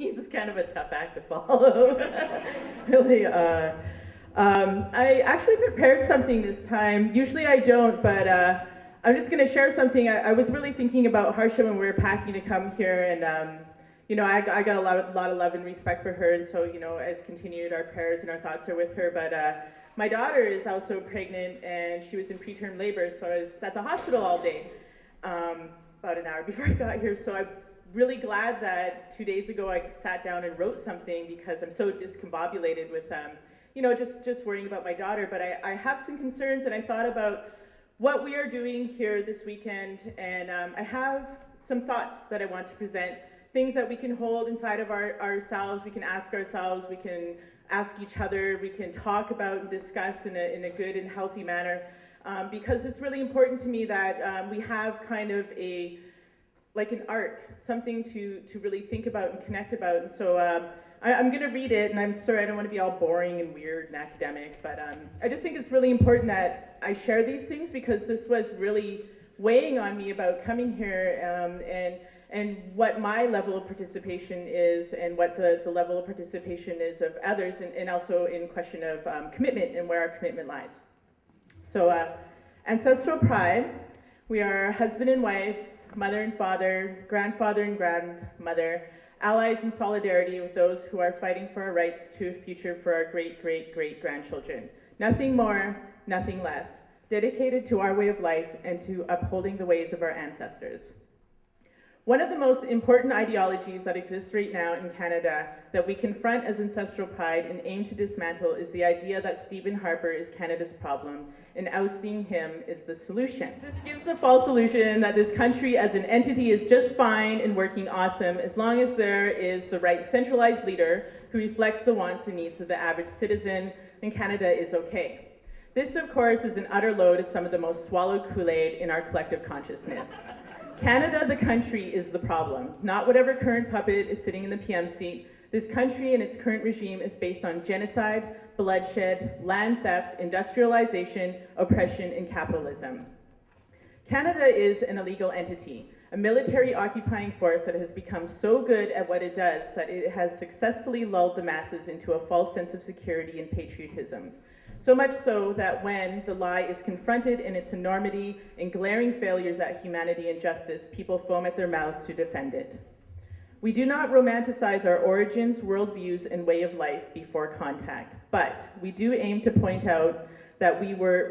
He's kind of a tough act to follow. Really. I actually prepared something this time. Usually I don't, but I'm just going to share something. I was really thinking about Harsha when we were packing to come here, and I got a lot of love and respect for her, and so, as continued, our prayers and our thoughts are with her. But my daughter is also pregnant, and she was in preterm labor, so I was at the hospital all day, about an hour before I got here. So I'm really glad that 2 days ago I sat down and wrote something, because I'm so discombobulated with just worrying about my daughter. But I have some concerns, and I thought about what we are doing here this weekend, and I have some thoughts that I want to present, things that we can hold inside of ourselves, we can ask ourselves, we can ask each other, we can talk about and discuss in a good and healthy manner, because it's really important to me that we have kind of like an arc, something to really think about and connect about. And so I'm going to read it, and I'm sorry, I don't want to be all boring and weird and academic, but I just think it's really important that I share these things, because this was really weighing on me about coming here, and what my level of participation is, and what the level of participation is of others, and also in question of commitment and where our commitment lies. So Ancestral Pride, we are husband and wife, mother and father, grandfather and grandmother, allies in solidarity with those who are fighting for our rights to a future for our great-great-great-grandchildren. Nothing more, nothing less. Dedicated to our way of life and to upholding the ways of our ancestors. One of the most important ideologies that exists right now in Canada that we confront as Ancestral Pride and aim to dismantle is the idea that Stephen Harper is Canada's problem, and ousting him is the solution. This gives the false illusion that this country as an entity is just fine and working awesome as long as there is the right centralized leader who reflects the wants and needs of the average citizen, and Canada is okay. This, of course, is an utter load of some of the most swallowed Kool-Aid in our collective consciousness. Canada, the country, is the problem, not whatever current puppet is sitting in the PM seat. This country and its current regime is based on genocide, bloodshed, land theft, industrialization, oppression, and capitalism. Canada is an illegal entity, a military occupying force that has become so good at what it does that it has successfully lulled the masses into a false sense of security and patriotism. So much so that when the lie is confronted in its enormity and glaring failures at humanity and justice, people foam at their mouths to defend it. We do not romanticize our origins, worldviews, and way of life before contact, but we do aim to point out that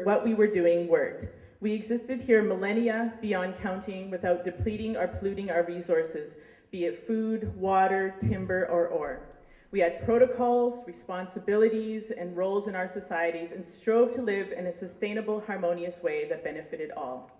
what we were doing worked. We existed here millennia beyond counting without depleting or polluting our resources, be it food, water, timber, or ore. We had protocols, responsibilities, and roles in our societies and strove to live in a sustainable, harmonious way that benefited all.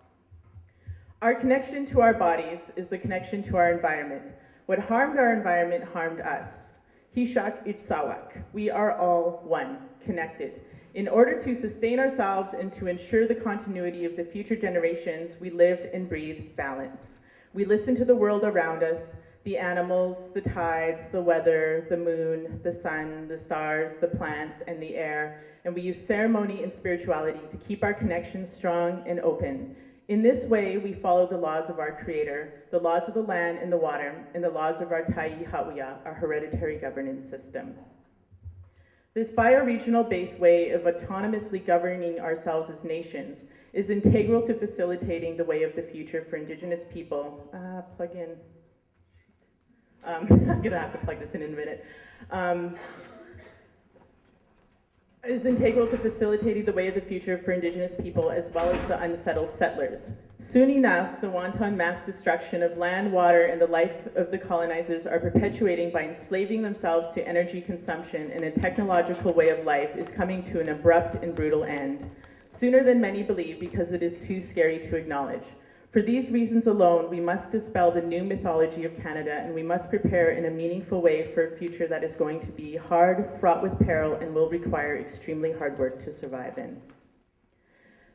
Our connection to our bodies is the connection to our environment. What harmed our environment harmed us. Hishak Itzawak. We are all one, connected. In order to sustain ourselves and to ensure the continuity of the future generations, we lived and breathed balance. We listened to the world around us, the animals, the tides, the weather, the moon, the sun, the stars, the plants, and the air, and we use ceremony and spirituality to keep our connections strong and open. In this way, we follow the laws of our Creator, the laws of the land and the water, and the laws of our Ta'i Hau'ia, our hereditary governance system. This bioregional-based way of autonomously governing ourselves as nations is integral to facilitating the way of the future for Indigenous people. Plug in. I'm gonna have to plug this in a minute. Is integral to facilitating the way of the future for Indigenous people as well as the unsettled settlers. Soon enough, the wanton mass destruction of land, water, and the life of the colonizers are perpetuating by enslaving themselves to energy consumption and a technological way of life is coming to an abrupt and brutal end. Sooner than many believe because it is too scary to acknowledge. For these reasons alone, we must dispel the new mythology of Canada, and we must prepare in a meaningful way for a future that is going to be hard, fraught with peril, and will require extremely hard work to survive in.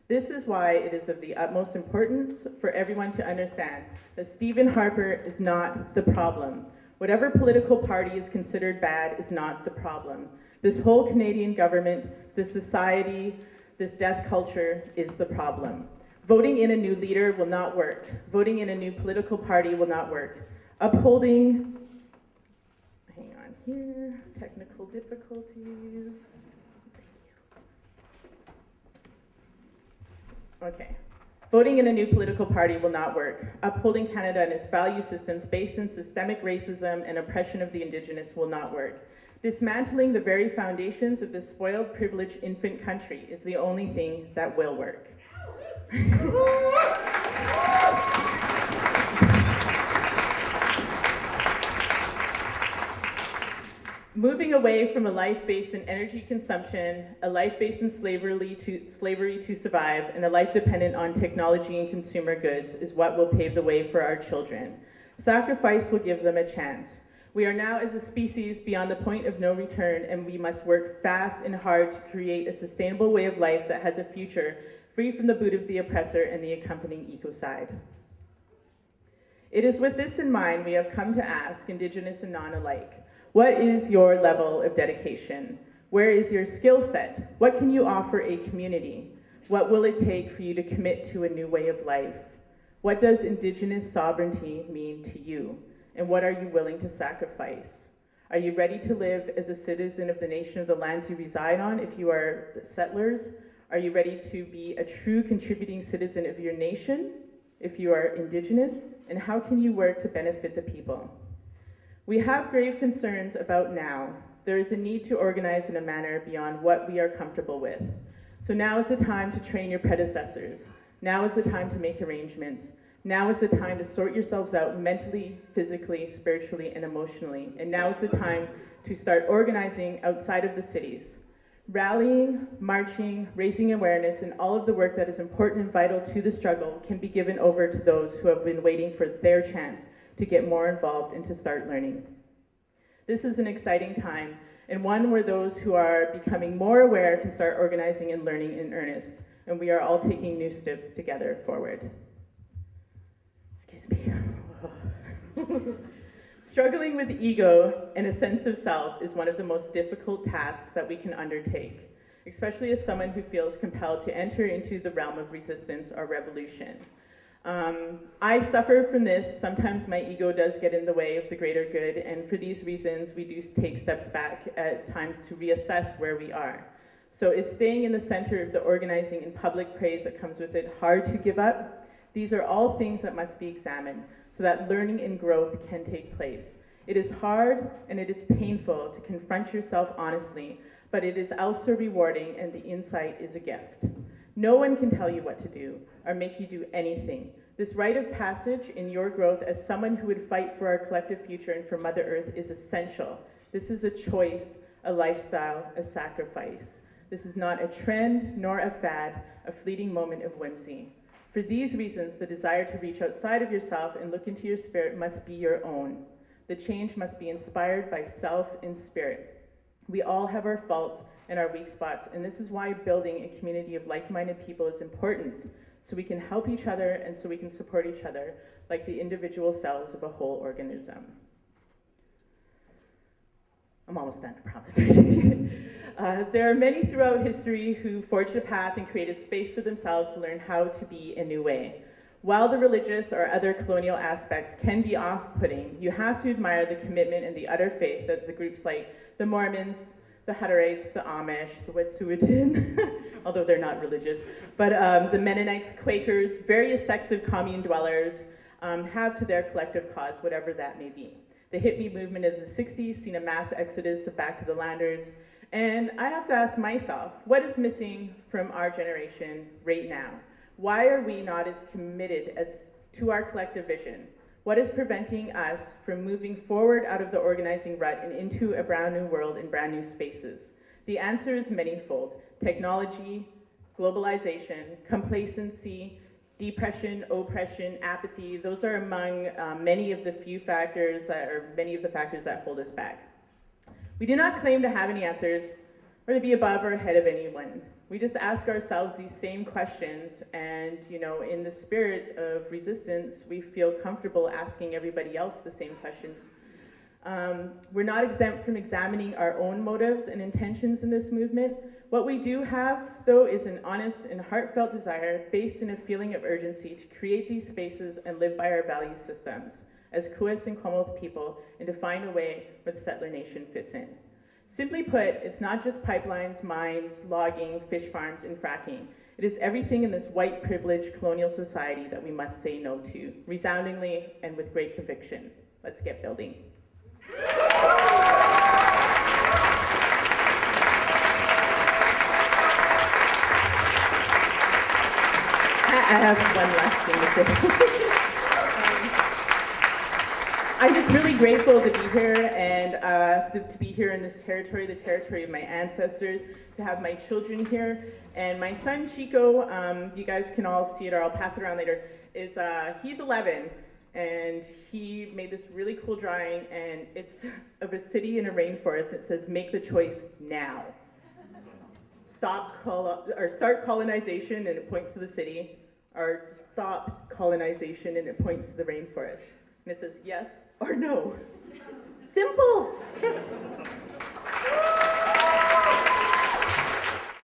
This is why it is of the utmost importance for everyone to understand that Stephen Harper is not the problem. Whatever political party is considered bad is not the problem. This whole Canadian government, this society, this death culture is the problem. Voting in a new leader will not work. Voting in a new political party will not work. Upholding here. Technical difficulties. Thank you. Okay. Voting in a new political party will not work. Upholding Canada and its value systems based in systemic racism and oppression of the Indigenous will not work. Dismantling the very foundations of this spoiled, privileged infant country is the only thing that will work. Moving away from a life based in energy consumption, a life based in slavery to survive, and a life dependent on technology and consumer goods is what will pave the way for our children. Sacrifice will give them a chance. We are now as a species beyond the point of no return, and we must work fast and hard to create a sustainable way of life that has a future free from the boot of the oppressor and the accompanying ecocide. It is with this in mind we have come to ask Indigenous and non-alike, what is your level of dedication? Where is your skill set? What can you offer a community? What will it take for you to commit to a new way of life? What does Indigenous sovereignty mean to you? And what are you willing to sacrifice? Are you ready to live as a citizen of the nation of the lands you reside on if you are settlers? Are you ready to be a true contributing citizen of your nation if you are Indigenous? And how can you work to benefit the people? We have grave concerns about now. There is a need to organize in a manner beyond what we are comfortable with. So now is the time to train your predecessors. Now is the time to make arrangements. Now is the time to sort yourselves out mentally, physically, spiritually, and emotionally. And now is the time to start organizing outside of the cities. Rallying, marching, raising awareness, and all of the work that is important and vital to the struggle can be given over to those who have been waiting for their chance to get more involved and to start learning. This is an exciting time, and one where those who are becoming more aware can start organizing and learning in earnest, and we are all taking new steps together forward. Excuse me. Struggling with ego and a sense of self is one of the most difficult tasks that we can undertake, especially as someone who feels compelled to enter into the realm of resistance or revolution. I suffer from this. Sometimes my ego does get in the way of the greater good, and for these reasons, we do take steps back at times to reassess where we are. So is staying in the center of the organizing and public praise that comes with it hard to give up? These are all things that must be examined so that learning and growth can take place. It is hard and it is painful to confront yourself honestly, but it is also rewarding, and the insight is a gift. No one can tell you what to do or make you do anything. This rite of passage in your growth as someone who would fight for our collective future and for Mother Earth is essential. This is a choice, a lifestyle, a sacrifice. This is not a trend nor a fad, a fleeting moment of whimsy. For these reasons, the desire to reach outside of yourself and look into your spirit must be your own. The change must be inspired by self and spirit. We all have our faults and our weak spots, and this is why building a community of like-minded people is important, so we can help each other and so we can support each other like the individual cells of a whole organism. I'm almost done, I promise. There are many throughout history who forged a path and created space for themselves to learn how to be a new way. While the religious or other colonial aspects can be off-putting, you have to admire the commitment and the utter faith that the groups like the Mormons, the Hutterites, the Amish, the Wet'suwet'en, although they're not religious, but the Mennonites, Quakers, various sects of commune dwellers have to their collective cause, whatever that may be. The hippie movement of the 60s seen a mass exodus back to the landers, and I have to ask myself, what is missing from our generation right now? Why are we not as committed as to our collective vision? What is preventing us from moving forward out of the organizing rut and into a brand new world in brand new spaces? The answer is manyfold. Technology, globalization, complacency, depression, oppression, apathy, those are among many of the factors that hold us back. We do not claim to have any answers or to be above or ahead of anyone. We just ask ourselves these same questions, and in the spirit of resistance, we feel comfortable asking everybody else the same questions. We're not exempt from examining our own motives and intentions in this movement. What we do have, though, is an honest and heartfelt desire based in a feeling of urgency to create these spaces and live by our value systems. as Coast and Commonwealth people and to find a way where the settler nation fits in. Simply put, it's not just pipelines, mines, logging, fish farms, and fracking. It is everything in this white privileged colonial society that we must say no to, resoundingly and with great conviction. Let's get building. I have one last thing to say. I'm just really grateful to be here and to be here in this territory, the territory of my ancestors, to have my children here. And my son, Chico, you guys can all see it or I'll pass it around later, he's 11 and he made this really cool drawing and it's of a city in a rainforest. It says, make the choice now. Start colonization and it points to the city, or stop colonization and it points to the rainforest. And it says yes or no. Simple